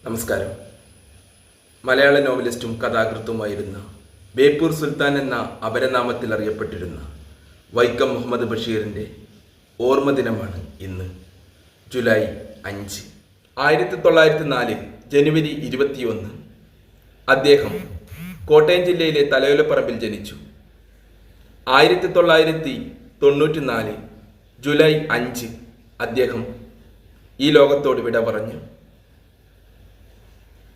നമസ്കാരം. മലയാള നോവലിസ്റ്റും കഥാകൃത്തുമായിരുന്ന ബേപ്പൂർ സുൽത്താൻ എന്ന അപരനാമത്തിൽ അറിയപ്പെട്ടിരുന്ന വൈക്കം മുഹമ്മദ് ബഷീറിൻ്റെ ഓർമ്മ ദിനമാണ് ഇന്ന്, ജൂലൈ 5. 1904 ജനുവരി 21 അദ്ദേഹം കോട്ടയം ജില്ലയിലെ തലയോലപ്പറമ്പിൽ ജനിച്ചു. 1994 ജൂലൈ 5 അദ്ദേഹം ഈ ലോകത്തോട് വിട പറഞ്ഞു.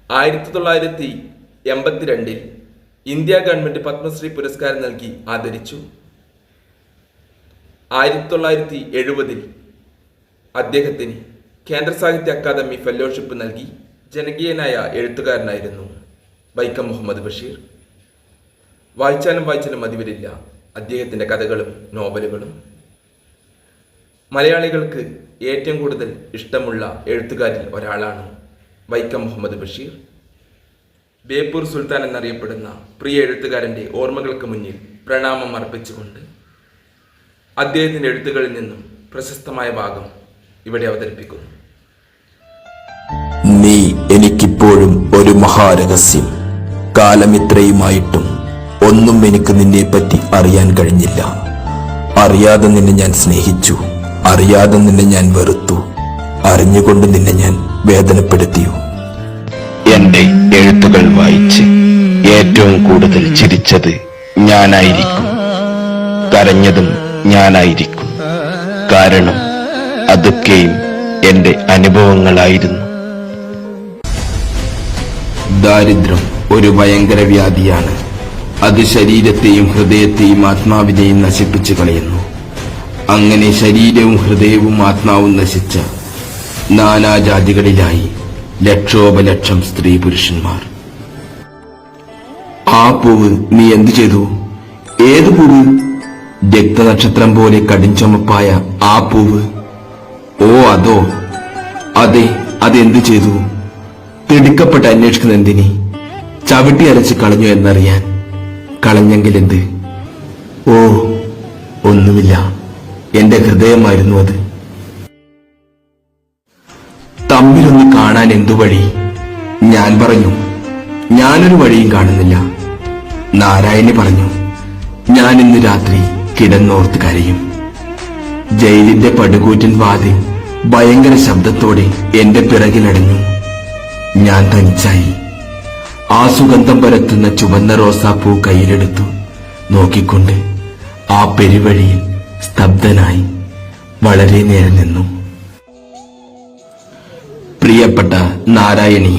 1982 ഇന്ത്യ ഗവൺമെന്റ് പത്മശ്രീ പുരസ്കാരം നൽകി ആദരിച്ചു. 1970 അദ്ദേഹത്തിന് കേന്ദ്ര സാഹിത്യ അക്കാദമി ഫെലോഷിപ്പ് നൽകി. ജനകീയനായ എഴുത്തുകാരനായിരുന്നു വൈക്കം മുഹമ്മദ് ബഷീർ. വായിച്ചാലും മതിവരില്ല അദ്ദേഹത്തിൻ്റെ കഥകളും നോവലുകളും. മലയാളികൾക്ക് ഏറ്റവും കൂടുതൽ ഇഷ്ടമുള്ള എഴുത്തുകാരിൽ ഒരാളാണ് വൈക്കം മുഹമ്മദ് ബഷീർ. ബേപ്പൂർ സുൽത്താൻ എന്നറിയപ്പെടുന്ന പ്രിയ എഴുത്തുകാരൻ്റെ ഓർമ്മകൾക്ക് മുന്നിൽ പ്രണാമം അർപ്പിച്ചുകൊണ്ട് അദ്ദേഹത്തിൻ്റെ എഴുത്തുകളിൽ നിന്നും പ്രശസ്തമായ ഭാഗം ഇവിടെ അവതരിപ്പിക്കുന്നു. നീ എനിക്കിപ്പോഴും ഒരു മഹാരഹസ്യം. കാലം ഇത്രയുമായിട്ടും ഒന്നും എനിക്ക് നിന്നെ പറ്റി അറിയാൻ കഴിഞ്ഞില്ല. അറിയാതെ നിന്നെ ഞാൻ സ്നേഹിച്ചു, അറിയാതെ നിന്നെ ഞാൻ വെറുത്തു, അറിഞ്ഞുകൊണ്ട് നിന്നെ ഞാൻ വേദനപ്പെടുത്തിയോ. എന്റെ എഴുത്തുകൾ വായിച്ച് ഏറ്റവും കൂടുതൽ ചിരിച്ചത് ഞാനായിരിക്കും, കരഞ്ഞതും ഞാനായിരിക്കും. കാരണം അതൊക്കെയും എന്റെ അനുഭവങ്ങളായിരുന്നു. ദാരിദ്ര്യം ഒരു ഭയങ്കര വ്യാധിയാണ്. അത് ശരീരത്തെയും ഹൃദയത്തെയും ആത്മാവിനെയും നശിപ്പിച്ചു കളയുന്നു. അങ്ങനെ ശരീരവും ഹൃദയവും ആത്മാവും നശിച്ച നാനാജാതികളിലായി ലക്ഷോപലക്ഷം സ്ത്രീ പുരുഷന്മാർ. ആ പൂവ് നീ എന്തു ചെയ്തു? ഏത് പൂവ്? രക്തനക്ഷത്രം പോലെ കടിഞ്ചുമപ്പായ ആ പൂവ്. ഓ അതോ? അതെ, അതെന്തു ചെയ്തു? തിടുക്കപ്പെട്ട് അന്വേഷിക്കുന്ന എന്തിനി? ചവിട്ടി അരച്ച് കളഞ്ഞു എന്നറിയാൻ. കളഞ്ഞെങ്കിൽ എന്ത്? ഓ ഒന്നുമില്ല, എന്റെ ഹൃദയമായിരുന്നു അത്. തമ്മിലൊന്ന് കാണാൻ എന്തു വഴി? ഞാൻ പറഞ്ഞു, ഞാനൊരു വഴിയും കാണുന്നില്ല. നാരായണി പറഞ്ഞു, ഞാൻ ഇന്ന് രാത്രി കിടന്നോർത്ത് കരയും. ജയിലിന്റെ പടുകൂറ്റൻ വാതിൽ ഭയങ്കര ശബ്ദത്തോടെ എന്റെ പിറകിലടഞ്ഞു. ഞാൻ തനിച്ചായി. ആ സുഗന്ധം പരത്തുന്ന ചുവന്ന റോസാപ്പൂ കയ്യിലെടുത്തു. നോക്കിക്കൊണ്ട് ആ പെരുവഴിയിൽ സ്തബ്ധനായി വളരെ നേരം നിന്നു. പ്രിയപ്പെട്ട നാരായണി,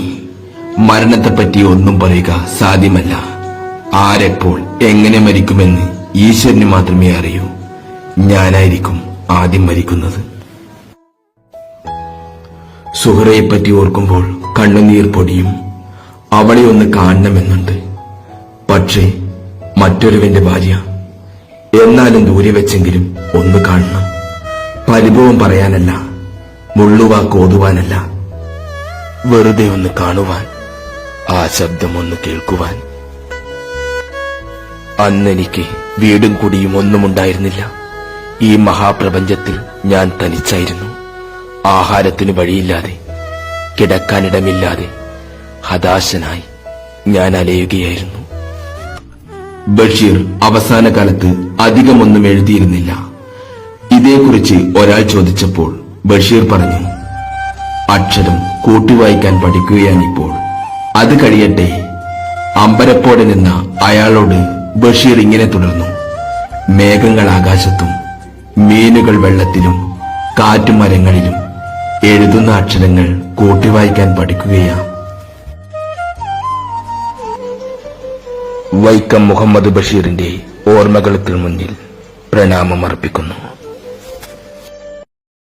മരണത്തെപ്പറ്റി ഒന്നും പറയുക സാധ്യമല്ല. ആരെപ്പോൾ എങ്ങനെ മരിക്കുമെന്ന് ഈശ്വരന് മാത്രമേ അറിയൂ. ഞാനായിരിക്കും ആദ്യം മരിക്കുന്നത്. സുഹറയെപ്പറ്റി ഓർക്കുമ്പോൾ കണ്ണുനീർ പൊടിയും. അവളെ ഒന്ന് കാണണമെന്നുണ്ട്. പക്ഷേ മറ്റൊരുവന്റെ ഭാര്യ. എന്നാലും ദൂരെ വെച്ചെങ്കിലും ഒന്ന് കാണണം. പരിഭവം പറയാനല്ല, മുള്ളുവാക്ക് ഓതുവാനല്ല, വെറുതെ ഒന്ന് കാണുവാൻ, ആ ശബ്ദം ഒന്ന് കേൾക്കുവാൻ. അന്നെനിക്ക് വീടും കുടിയും ഒന്നും ഉണ്ടായിരുന്നില്ല. ഈ മഹാപ്രപഞ്ചത്തിൽ ഞാൻ തനിച്ചായിരുന്നു. ആഹാരത്തിന് വഴിയില്ലാതെ, കിടക്കാനിടമില്ലാതെ ഹതാശനായി ഞാൻ അലയുകയായിരുന്നു. ബഷീർ അവസാന കാലത്ത് അധികമൊന്നും എഴുതിയിരുന്നില്ല. ഇതേക്കുറിച്ച് ഒരാൾ ചോദിച്ചപ്പോൾ ബഷീർ പറഞ്ഞു, അക്ഷരം കൂട്ടിവായിക്കാൻ പഠിക്കുകയാണിപ്പോൾ, അത് കഴിയട്ടെ. അമ്പരപ്പോടെ നിന്ന അയാളോട് ബഷീർ ഇങ്ങനെ തുടർന്നു, മേഘങ്ങൾ ആകാശത്തും മീനുകൾ വെള്ളത്തിലും കാറ്റും മരങ്ങളിലും എഴുതുന്ന അക്ഷരങ്ങൾ കൂട്ടിവായിക്കാൻ പഠിക്കുകയാ. വൈക്കം മുഹമ്മദ് ബഷീറിന്റെ ഓർമ്മകൾക്ക് മുന്നിൽ പ്രണാമം അർപ്പിക്കുന്നു.